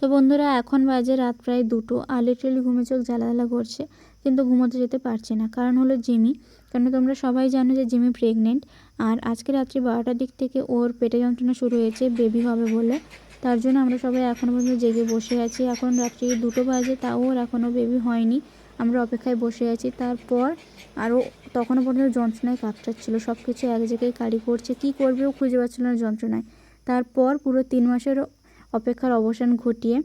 তো বন্ধুরা এখন বাজে রাত প্রায় 2টো, আর লিটারালি ঘুমে চোখ জ্বালা করছে, কিন্তু ঘুমোতে যেতে পারছে না। কারণ হলো জিমি। কারণ তোমরা সবাই জানো যে জিমি প্রেগনেন্ট। আর আজকে রাত্রি 12টার দিক থেকে ওর পেটে যন্ত্রণা শুরু হয়েছে বেবি হবে বলে। তার জন্য আমরা সবাই এখনও পর্যন্ত জেগে বসে আছি। এখন রাত্রি 2টো বাজে, তাও ওর এখনও বেবি হয়নি। আমরা অপেক্ষায় বসে আছি। তারপর আরও তখনও পর্যন্ত যন্ত্রণায় কাতরাচ্ছিল, সব কিছু এক জায়গায় কারি করছে, কী করবেও খুঁজে পাচ্ছিল না যন্ত্রণায়। তারপর পুরো 3 মাসের অপেক্ষার অবসান ঘটিয়ে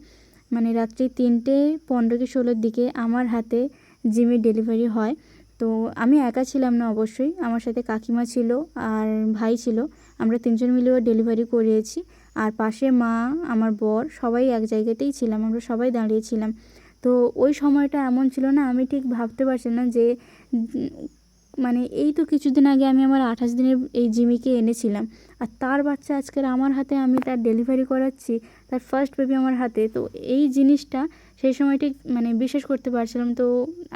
মানে রাত্রি 3টে 15 কি 16-র দিকে আমার হাতে জিমির ডেলিভারি হয়। তো আমি একা ছিলাম না, অবশ্যই আমার সাথে কাকিমা ছিল আর ভাই ছিল। আমরা 3জন মিলে ওর ডেলিভারি করিয়েছি। আর পাশে মা, আমার বর, সবাই এক জায়গাতেই ছিলাম, আমরা সবাই দাঁড়িয়েছিলাম। তো ওই সময়টা এমন ছিল না, আমি ঠিক ভাবতে পারছি না যে মানে এই তো কিছুদিন আগে আমি আমার 28 দিনের এই জিমিকে এনেছিলাম, আর তার বাচ্চা আজকের আমার হাতে, আমি তার ডেলিভারি করাচ্ছি, তার ফার্স্ট বেবি আমার হাতে। তো এই জিনিসটা সেই সময় ঠিক মানে বিশ্বাস করতে পারছিলাম। তো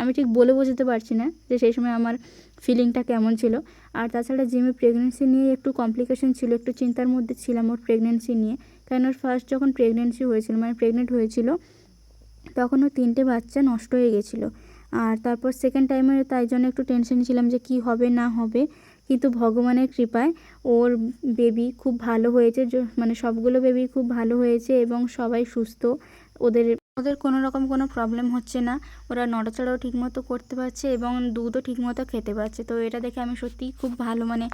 আমি ঠিক বলে বোঝাতে পারছি না যে সেই সময় আমার ফিলিংটা কেমন ছিল। আর তাছাড়া জিমি প্রেগনেন্সি নিয়ে একটু কমপ্লিকেশন ছিল, একটু চিন্তার মধ্যে ছিলাম ওর প্রেগনেন্সি নিয়ে। কারণ ওর ফার্স্ট যখন প্রেগনেন্সি হয়েছিল, মানে প্রেগনেন্ট হয়েছিল, তখন ওর 3টে বাচ্চা নষ্ট হয়ে গেছিলো। আর তারপর সেকেন্ড টাইমে তাই জন্য একটু টেনশন ছিলাম যে কী হবে না হবে। কিন্তু ভগবানের কৃপায় ওর বেবি খুব ভালো হয়েছে, মানে সবগুলো বেবি খুব ভালো হয়েছে এবং সবাই সুস্থ। ওদের ওদের কোনো রকম কোনো প্রবলেম হচ্ছে না, ওরা নড়াচড়াও ঠিকমতো করতে পারছে এবং দুধও ঠিকমতো খেতে পারছে। তো এটা দেখে আমি সত্যিই খুব ভালো মানে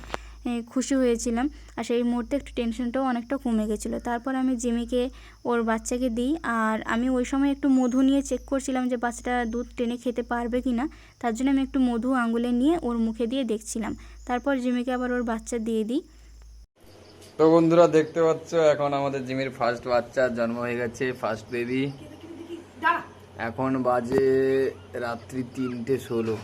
খুশি হয়েছিলাম। আর সেই মুহূর্তে একটু টেনশনটাও অনেকটা কমে গেছিলো। তারপর আমি জিমিকে ওর বাচ্চাকে দিই, আর আমি ওই সময় একটু মধু নিয়ে চেক করছিলাম যে বাচ্চাটা দুধ টেনে খেতে পারবে কি না। তার জন্য আমি একটু মধু আঙুলে নিয়ে ওর মুখে দিয়ে দেখছিলাম। তারপর জিমিকে আবার ওর বাচ্চা দিয়ে দিই। তো বন্ধুরা দেখতে পাচ্ছ এখন আমাদের জিমির ফার্স্ট বাচ্চা জন্ম হয়ে গেছে, ফার্স্ট বেবি। এখন বাজে রাত্রি 3টে 16।